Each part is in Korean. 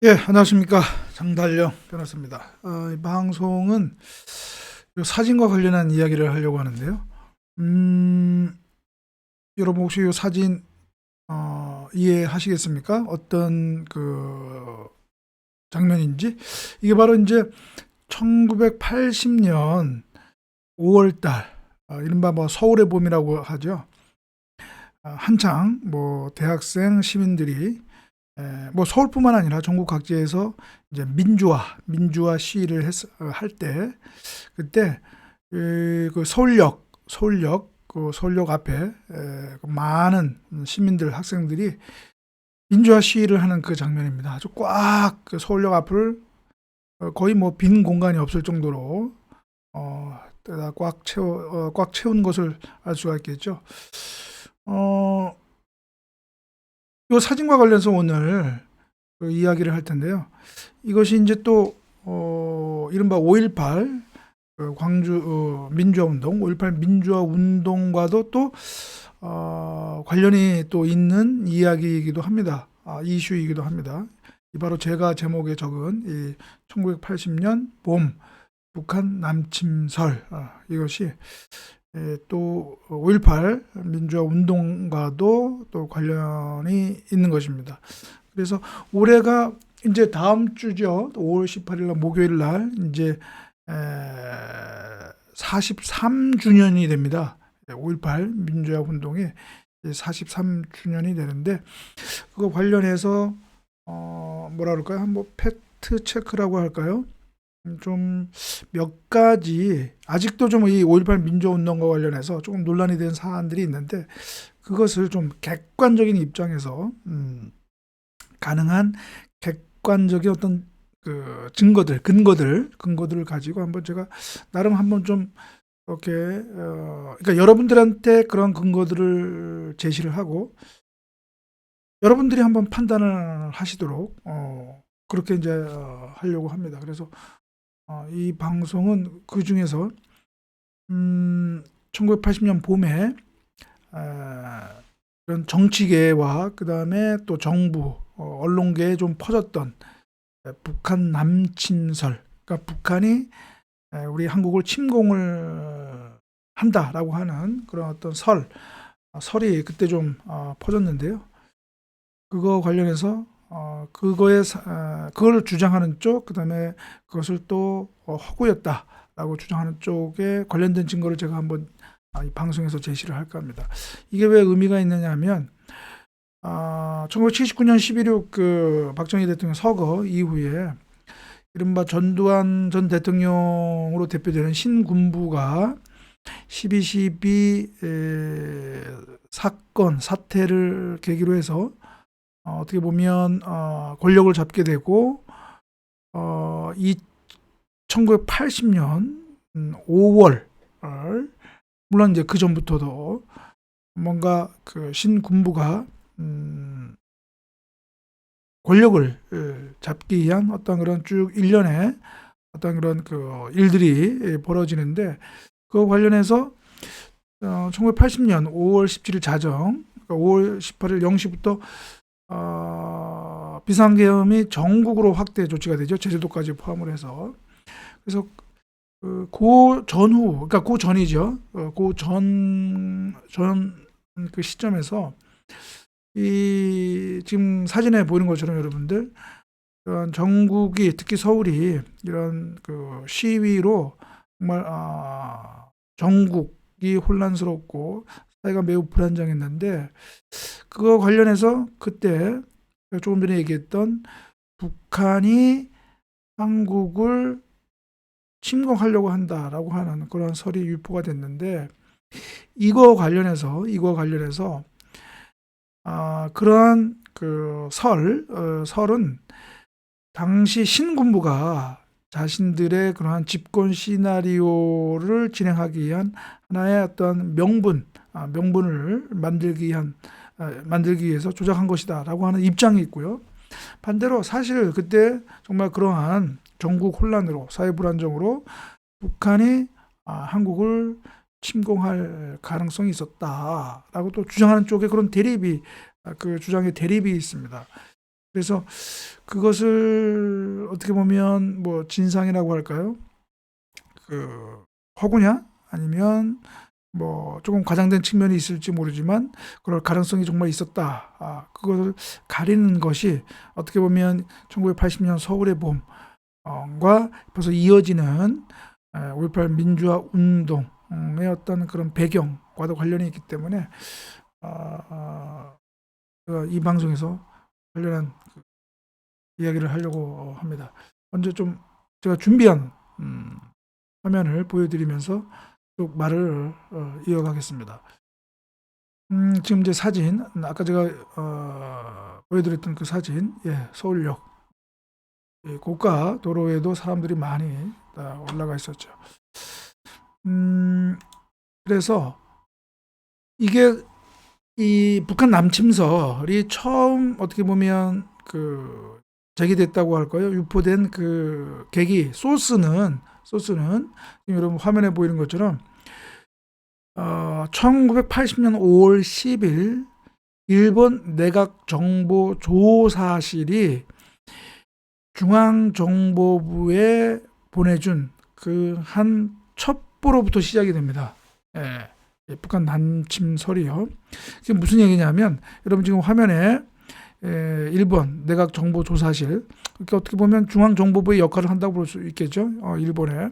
예, 안녕하십니까. 장달령 변호사입니다. 이 방송은 요 사진과 관련한 이야기를 하려고 하는데요. 음, 여러분 혹시 이 사진 이해하시겠습니까? 어떤 그 장면인지? 이게 바로 이제 1980년 5월 달, 이른바 뭐 서울의 봄이라고 하죠. 한창 뭐 대학생 시민들이 뭐 서울뿐만 아니라 전국 각지에서 이제 민주화 시위를 할 때, 그때 그 서울역 앞에 그 많은 시민들, 학생들이 민주화 시위를 하는 그 장면입니다. 아주 꽉 그 서울역 앞을 거의 뭐 빈 공간이 없을 정도로 꽉 채운 것을 알 수가 있겠죠. 어, 이 사진과 관련해서 오늘 그 이야기를 할 텐데요. 이것이 이제 또 이른바 5.18 광주 민주화 운동, 5.18 민주화 운동과도 또 관련이 또 있는 이야기이기도 합니다. 이슈이기도 합니다. 이 바로 제가 제목에 적은 이 1980년 봄 북한 남침설, 이것이 또 5.18 민주화 운동과도 또 관련이 있는 것입니다. 그래서 올해가 이제 다음 주죠. 5월 18일 날 목요일 날 이제 43주년이 됩니다. 5.18 민주화 운동이 43주년이 되는데, 그거 관련해서 뭐라 그럴까요? 한번 팩트 체크라고 할까요? 좀 몇 가지 아직도 좀 이 5.18 민주화 운동과 관련해서 조금 논란이 된 사안들이 있는데, 그것을 좀 객관적인 입장에서 가능한 객관적인 어떤 그 근거들을 가지고 한번 제가 나름 한번 좀 이렇게 그러니까 여러분들한테 그런 근거들을 제시를 하고 여러분들이 한번 판단을 하시도록 그렇게 이제 하려고 합니다. 그래서 이 방송은 그 중에서 1980년 봄에 이런 정치계와 그 다음에 또 정부, 언론계에 좀 퍼졌던 북한 남침설, 그러니까 북한이 우리 한국을 침공을 한다라고 하는 그런 어떤 설이 그때 좀 퍼졌는데요. 그거 관련해서 그걸 주장하는 쪽, 그다음에 그것을 또 허구였다라고 주장하는 쪽에 관련된 증거를 제가 한번 이 방송에서 제시를 할까 합니다. 이게 왜 의미가 있느냐면 1979년 11.6 그 박정희 대통령 서거 이후에 이른바 전두환 전 대통령으로 대표되는 신군부가 12.12 사태를 계기로 해서 어떻게 보면 권력을 잡게 되고 1980년 5월, 물론 이제 그 전부터도 뭔가 그 신군부가 권력을 잡기 위한 어떤 그런 쭉 일련의 어떤 그런 그 일들이 벌어지는데, 그 관련해서 1980년 5월 17일 자정, 그러니까 5월 18일 0시부터 비상계엄이 전국으로 확대 조치가 되죠. 제주도까지 포함을 해서. 그래서 그 전후, 그러니까 그 전이죠. 그 시점에서 이 지금 사진에 보이는 것처럼 여러분들 이런 전국이, 특히 서울이 이런 그 시위로 정말 전국이 혼란스럽고 사회가 매우 불안정했는데, 그거 관련해서 그때 조금 전에 얘기했던 북한이 한국을 침공하려고 한다라고 하는 그런 설이 유포가 됐는데, 이거 관련해서 그러한 그 설은 당시 신군부가 자신들의 그러한 집권 시나리오를 진행하기 위한 하나의 어떤 명분을 만들기 위해서 조작한 것이다라고 하는 입장이 있고요. 반대로 사실 그때 정말 그러한 전국 혼란으로, 사회 불안정으로 북한이 한국을 침공할 가능성이 있었다라고 또 주장하는 쪽에 그런 그 주장의 대립이 있습니다. 그래서 그것을 어떻게 보면 뭐 진상이라고 할까요? 그 허구냐? 아니면 뭐 조금 과장된 측면이 있을지 모르지만 그럴 가능성이 정말 있었다. 그것을 가리는 것이 어떻게 보면 1980년 서울의 봄과 벌써 이어지는 5.18 민주화 운동의 어떤 그런 배경과도 관련이 있기 때문에 제가 이 방송에서 관련한 이야기를 하려고 합니다. 먼저 좀 제가 준비한 화면을 보여드리면서 쭉 말을 이어가겠습니다. 지금 이제 사진, 아까 제가 보여드렸던 그 사진, 서울역 고가 도로에도 사람들이 많이 올라가 있었죠. 그래서 이게 이 북한 남침설이 처음 어떻게 보면 그 제기됐다고 할까요? 유포된 그 계기 소스는 여러분 화면에 보이는 것처럼 1980년 5월 10일 일본 내각정보조사실이 중앙정보부에 보내준 그 한 첩보로부터 시작이 됩니다. 북한 남침설이요. 지금 무슨 얘기냐면 여러분 지금 화면에 일본 내각정보조사실, 그러니까 어떻게 보면 중앙정보부의 역할을 한다고 볼 수 있겠죠. 일본에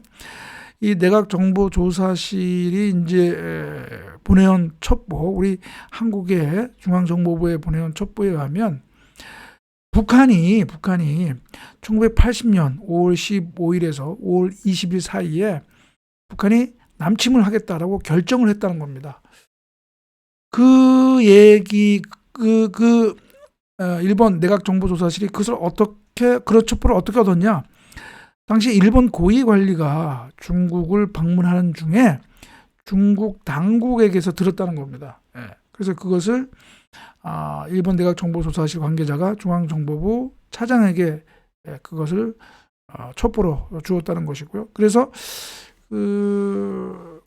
이 내각정보조사실이 이제 보내온 첩보, 우리 한국의 중앙정보부에 보내온 첩보에 의하면 북한이 1980년 5월 15일에서 5월 20일 사이에 북한이 남침을 하겠다라고 결정을 했다는 겁니다. 그 얘기, 일본 내각정보조사실이 그것을 그런 첩보를 어떻게 얻었냐? 당시 일본 고위 관리가 중국을 방문하는 중에 중국 당국에게서 들었다는 겁니다. 그래서 그것을 일본 내각정보조사실 관계자가 중앙정보부 차장에게 그것을 첩보로 주었다는 것이고요. 그래서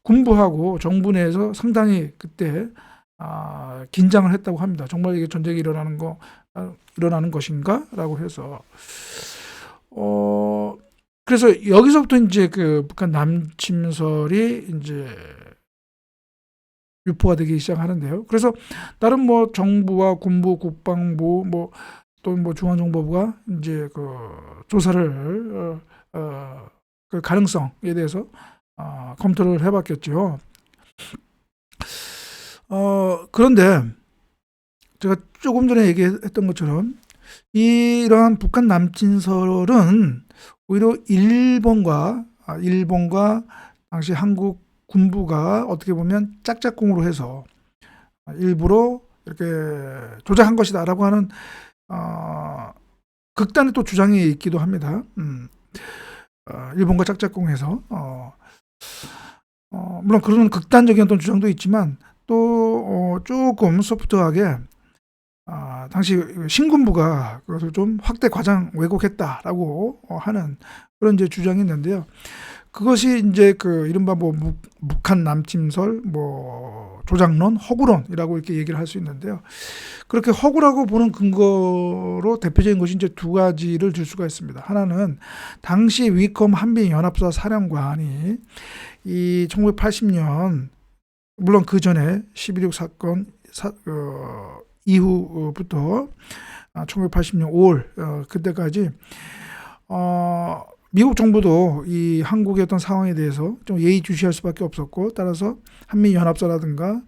군부하고 정부 내에서 상당히 그때 긴장을 했다고 합니다. 정말 이게 전쟁이 일어나는 것인가라고 해서 그래서 여기서부터 이제 그 북한 남침설이 이제 유포가 되기 시작하는데요. 그래서 다른 뭐 정부와 군부, 국방부, 또 중앙정보부가 이제 그 조사를 그 가능성에 대해서 검토를 해봤겠죠. 그런데 제가 조금 전에 얘기했던 것처럼 이러한 북한 남침설은 오히려 일본과 당시 한국 군부가 어떻게 보면 짝짝꿍으로 해서 일부러 이렇게 조작한 것이다라고 하는 극단의 또 주장이 있기도 합니다. 일본과 짝짝꿍해서 물론 그런 극단적인 어떤 주장도 있지만 또 조금 소프트하게 당시 신군부가 그것을 좀 확대 과장 왜곡했다라고 하는 그런 이제 주장이 있는데요. 그것이 이제 그 이른바 북한 남침설, 조작론, 허구론이라고 이렇게 얘기를 할 수 있는데요. 그렇게 허구라고 보는 근거로 대표적인 것이 이제 두 가지를 들 수가 있습니다. 하나는 당시 위컴 한미연합사 사령관이 이 1980년, 물론 그 전에 11.6 사건 이후부터 1980년 5월 그때까지 미국 정부도 이 한국의 어떤 상황에 대해서 좀 예의주시할 수밖에 없었고, 따라서 한미연합사라든가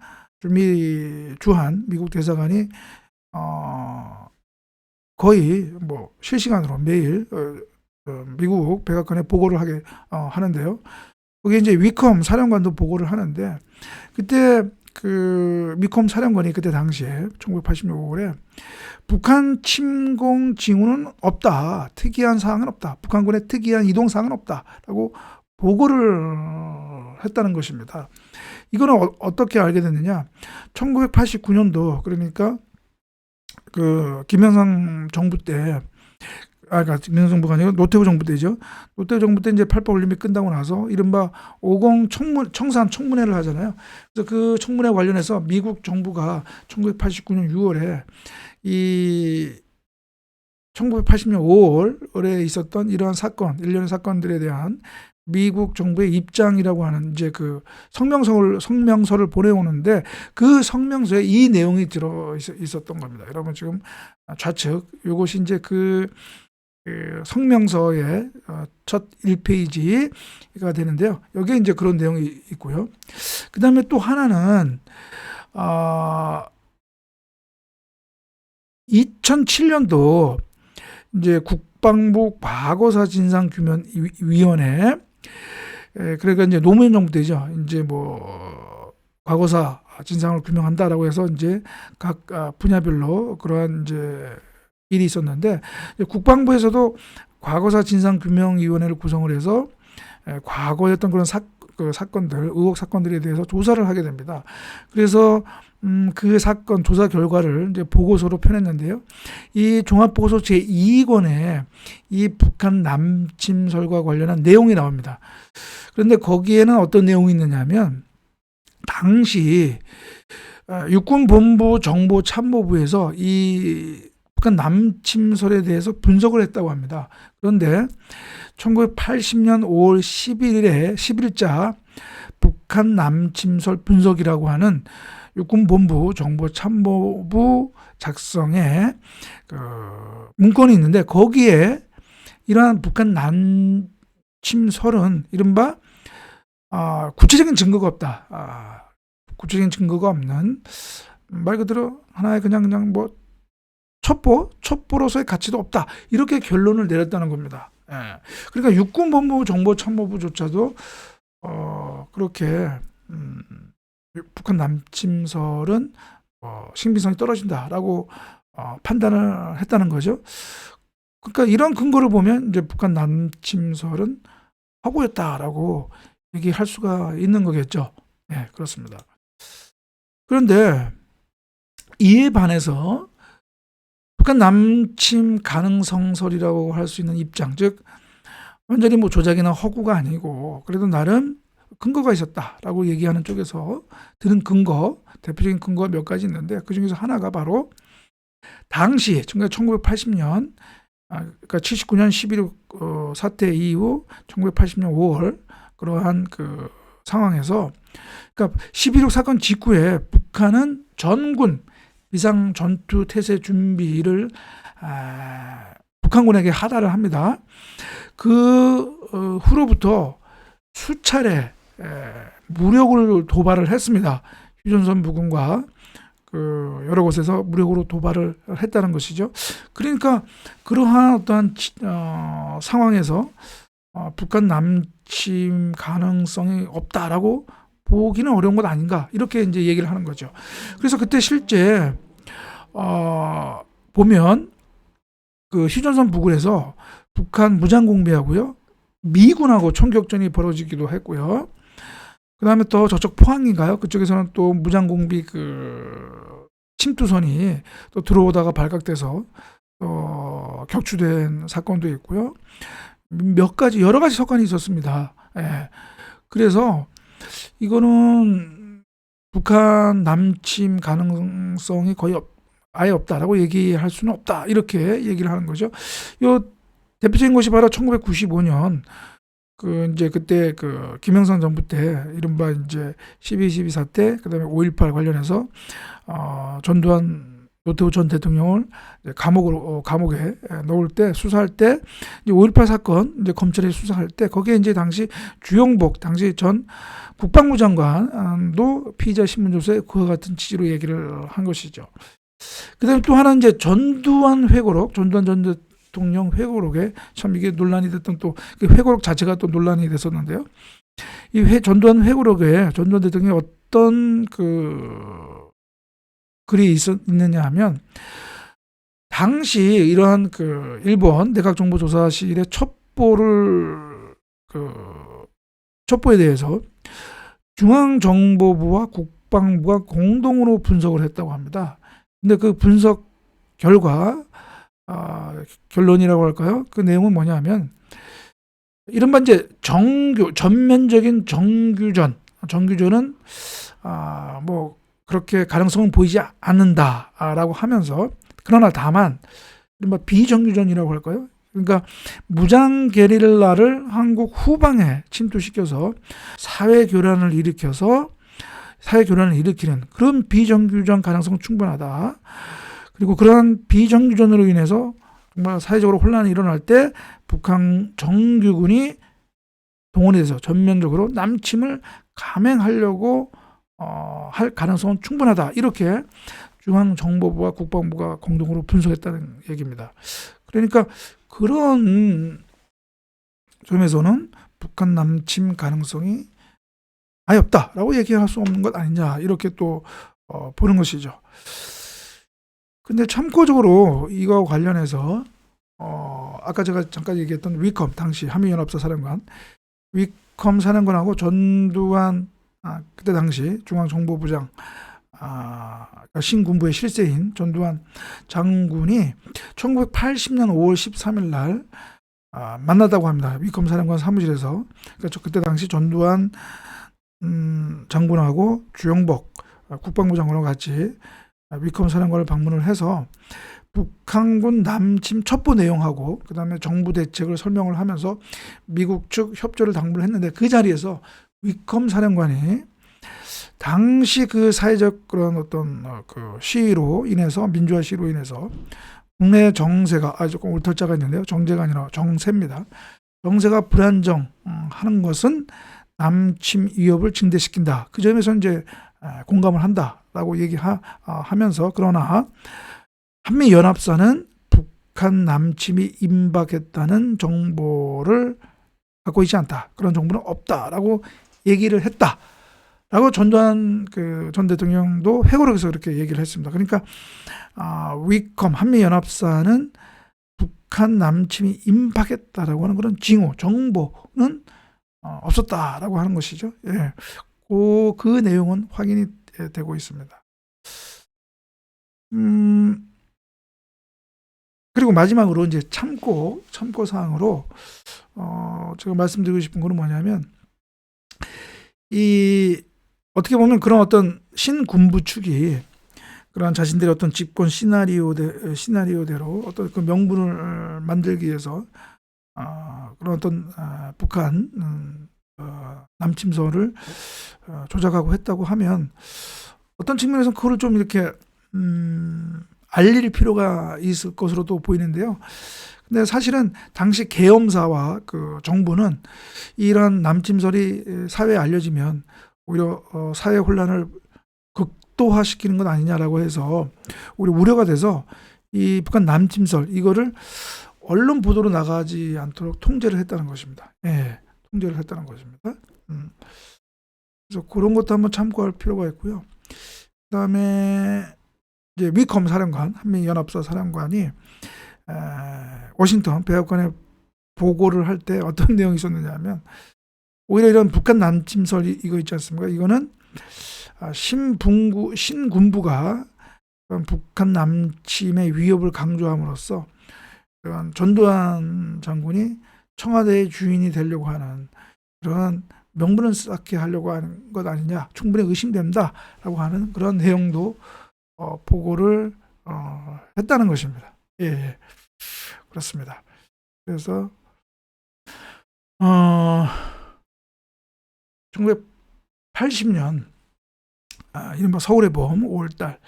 주한 미국 대사관이 거의 실시간으로 매일 미국 백악관에 보고를 하게 하는데요. 그게 이제 위컴 사령관도 보고를 하는데, 그때 그 위컴 사령관이 그때 당시에 1980년 5월에 북한 침공 징후는 없다, 특이한 사항은 없다, 북한군의 특이한 이동 사항은 없다라고 보고를 했다는 것입니다. 이거는 어떻게 알게 됐느냐? 1989년도, 그러니까 그 김영삼 정부 때, 그러니까 김영삼 정부가 아니고 노태우 정부 때죠. 노태우 정부 때 이제 8.8 올림픽 끝나고 나서 이른바 50 청산 청문회를 하잖아요. 그래서 그 청문회 관련해서 미국 정부가 1989년 6월에 이 1980년 5월에 있었던 이러한 사건, 일련의 사건들에 대한 미국 정부의 입장이라고 하는 이제 그 성명서를 보내오는데 그 성명서에 이 내용이 들어 있었던 겁니다. 여러분 지금 좌측 요것이 이제 그 성명서의 첫 1페이지가 되는데요. 여기에 이제 그런 내용이 있고요. 그 다음에 또 하나는 2007년도 이제 국방부 과거사 진상규명위원회, 그러니까 이제 노무현 정부 때죠. 이제 뭐 과거사 진상을 규명한다라고 해서 이제 각 분야별로 그러한 이제 일이 있었는데, 국방부에서도 과거사 진상규명위원회를 구성을 해서 과거에 어떤 그런 사건들, 의혹 사건들에 대해서 조사를 하게 됩니다. 그래서 그 사건 조사 결과를 이제 보고서로 펴냈는데요. 이 종합보고서 제2권에 이 북한 남침설과 관련한 내용이 나옵니다. 그런데 거기에는 어떤 내용이 있느냐면, 당시 육군본부 정보참모부에서 이 북한 남침설에 대해서 분석을 했다고 합니다. 그런데 1980년 5월 10일자 북한 남침설 분석이라고 하는 육군본부 정보참모부 작성의 그 문건이 있는데, 거기에 이러한 북한 남침설은 이른바 구체적인 증거가 없다. 구체적인 증거가 없는, 말 그대로 하나의 그냥 뭐 첩보로서의 가치도 없다. 이렇게 결론을 내렸다는 겁니다. 그러니까 육군본부 정보참모부조차도 그렇게 북한 남침설은 신빙성이 떨어진다라고 판단을 했다는 거죠. 그러니까 이런 근거를 보면 이제 북한 남침설은 허구였다라고 얘기할 수가 있는 거겠죠. 네, 그렇습니다. 그런데 이에 반해서 북한 남침 가능성설이라고 할 수 있는 입장, 즉 완전히 뭐 조작이나 허구가 아니고 그래도 나름 근거가 있었다라고 얘기하는 쪽에서 들은 근거, 대표적인 근거가 몇 가지 있는데, 그 중에서 하나가 바로 당시 1980년, 그러니까 79년 11.6 사태 이후 1980년 5월 그러한 그 상황에서, 그러니까 11.6 사건 직후에 북한은 전군 비상 전투 태세 준비를 북한군에게 하달을 합니다. 그 후로부터 수차례 무력을 도발을 했습니다. 휴전선 부근과 그 여러 곳에서 무력으로 도발을 했다는 것이죠. 그러니까 그러한 어떠한 상황에서 북한 남침 가능성이 없다라고 보기는 어려운 것 아닌가, 이렇게 이제 얘기를 하는 거죠. 그래서 그때 실제 보면 그 휴전선 부근에서 북한 무장 공비하고요, 미군하고 총격전이 벌어지기도 했고요. 그 다음에 또 저쪽 포항인가요? 그쪽에서는 또 무장 공비 그 침투선이 또 들어오다가 발각돼서 격추된 사건도 있고요. 여러 가지 사건이 있었습니다. 그래서 이거는 북한 남침 가능성이 거의 아예 없다라고 얘기할 수는 없다, 이렇게 얘기를 하는 거죠. 요 대표적인 것이 바로 1995년 그 이제 그때 그 김영삼 정부 때 이른바 이제 12.12 사태, 그다음에 5.18 관련해서 전두환 노태우 전 대통령을 감옥에 넣을 때, 수사할 때, 이제 5.18 사건 이제 검찰이 수사할 때 거기에 이제 당시 주영복 당시 전 국방부 장관도 피의자 신문조서에 그와 같은 취지로 얘기를 한 것이죠. 그다음에 또 하나 이제 전두환 회고록, 전두환 전 대통령 회고록에 참 이게 논란이 됐던, 또 그 회고록 자체가 또 논란이 됐었는데요. 이 전두환 회고록에 전두환 대통령이 어떤 그 글이 있느냐 하면, 당시 이러한 그 일본 내각정보조사실의 첩보에 대해서 중앙정보부와 국방부가 공동으로 분석을 했다고 합니다. 근데 그 분석 결과 결론이라고 할까요? 그 내용은 뭐냐면, 이른바 이제 전면적인 정규전은 뭐 그렇게 가능성은 보이지 않는다라고 하면서, 그러나 다만 이른바 비정규전이라고 할까요? 그러니까 무장 게릴라를 한국 후방에 침투시켜서 사회 교란을 일으키는 그런 비정규전 가능성은 충분하다. 그리고 그러한 비정규전으로 인해서 정말 사회적으로 혼란이 일어날 때 북한 정규군이 동원이 돼서 전면적으로 남침을 감행하려고 할 가능성은 충분하다. 이렇게 중앙정보부와 국방부가 공동으로 분석했다는 얘기입니다. 그러니까 그런 점에서는 북한 남침 가능성이 아예 없다라고 얘기할 수 없는 것 아니냐, 이렇게 또 보는 것이죠. 근데 참고적으로 이거와 관련해서 아까 제가 잠깐 얘기했던 위컴, 당시 한미연합사 사령관 위컴 사령관하고 전두환 그때 당시 중앙정보부장 신군부의 실세인 전두환 장군이 1980년 5월 13일 날 만났다고 합니다. 위컴 사령관 사무실에서. 그러니까 그때 당시 전두환 장군하고 주영복 국방부 장관하고 같이 위컴 사령관을 방문을 해서 북한군 남침 첩보 내용하고 그 다음에 정부 대책을 설명을 하면서 미국 측 협조를 당부를 했는데, 그 자리에서 위컴 사령관이 당시 그 사회적 그런 어떤 그 시위로 인해서, 민주화 시위로 인해서 국내 정세가 조금 울탈자가 있는데요. 정제가 아니라 정세입니다. 정세가 불안정하는 것은 남침 위협을 증대시킨다. 그 점에서 이제 공감을 한다라고 얘기하면서, 그러나 한미연합사는 북한 남침이 임박했다는 정보를 갖고 있지 않다. 그런 정보는 없다라고 얘기를 했다라고 전두환 전 대통령도 회고록에서 그렇게 얘기를 했습니다. 그러니까 위컴 한미연합사는 북한 남침이 임박했다라고 하는 그런 징후, 정보는 없었다라고 하는 것이죠. 예. 그 내용은 확인이 되고 있습니다. 그리고 마지막으로 이제 참고 사항으로 제가 말씀드리고 싶은 거는 뭐냐면, 어떻게 보면 그런 어떤 신군부 측이 그런 자신들의 어떤 집권 시나리오대로 어떤 그 명분을 만들기 위해서 그런 어떤 북한 남침설을 조작하고 했다고 하면, 어떤 측면에서 그거를 좀 이렇게 알릴 필요가 있을 것으로도 보이는데요. 근데 사실은 당시 계엄사와 그 정부는 이런 남침설이 사회에 알려지면 오히려 사회 혼란을 극도화시키는 것 아니냐라고 해서 오히려 우려가 돼서 이 북한 남침설 이거를 언론 보도로 나가지 않도록 통제를 했다는 것입니다. 예, 통제를 했다는 것입니다. 그래서 그런 것도 한번 참고할 필요가 있고요. 그다음에 이제 위컴 사령관, 한미연합사 사령관이 워싱턴 백악관에 보고를 할 때 어떤 내용이 있었느냐면, 오히려 이런 북한 남침설 이거 있지 않습니까? 이거는 신군부가 북한 남침의 위협을 강조함으로써 전두환 장군이 청와대의 주인이 되려고 하는 그런 명분을 쌓게 하려고 하는 것 아니냐, 충분히 의심된다라고 하는 그런 내용도 보고를 했다는 것입니다. 예, 그렇습니다. 그래서 1980년 이른바 서울의 봄 5월달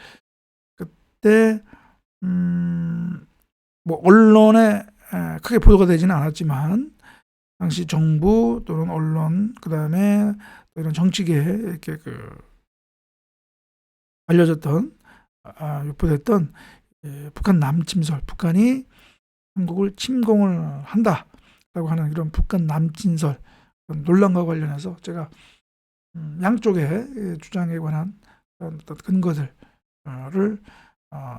그때 뭐 언론에 크게 보도가 되지는 않았지만 당시 정부 또는 언론, 그 다음에 이런 정치계에 이렇게 알려졌던 유포됐던 북한 남침설, 북한이 한국을 침공을 한다라고 하는 이런 북한 남침설 논란과 관련해서 제가 양쪽의 주장에 관한 어떤 근거들을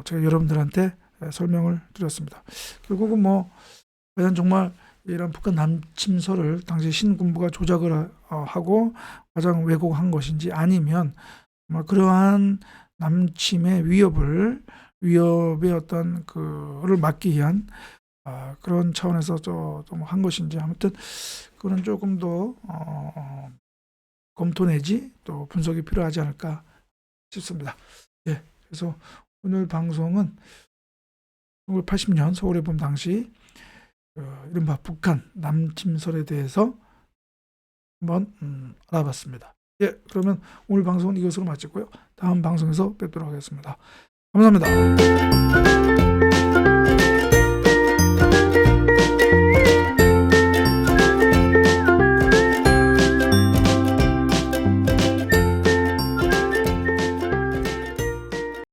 제가 여러분들한테 설명을 드렸습니다. 결국은 뭐 과연 정말 이런 북한 남침설을 당시 신군부가 조작을 하고 가장 왜곡한 것인지, 아니면 그러한 남침의 위협의 어떤 그를 막기 위한 그런 차원에서 좀 한 것인지, 아무튼 그거는 조금 더 검토 내지 또 분석이 필요하지 않을까 싶습니다. 예, 그래서 오늘 방송은 1980년 서울의 봄 당시 이른바 북한 남침설에 대해서 한번 알아봤습니다. 예, 그러면 오늘 방송은 이것으로 마치고요. 다음 방송에서 뵙도록 하겠습니다. 감사합니다.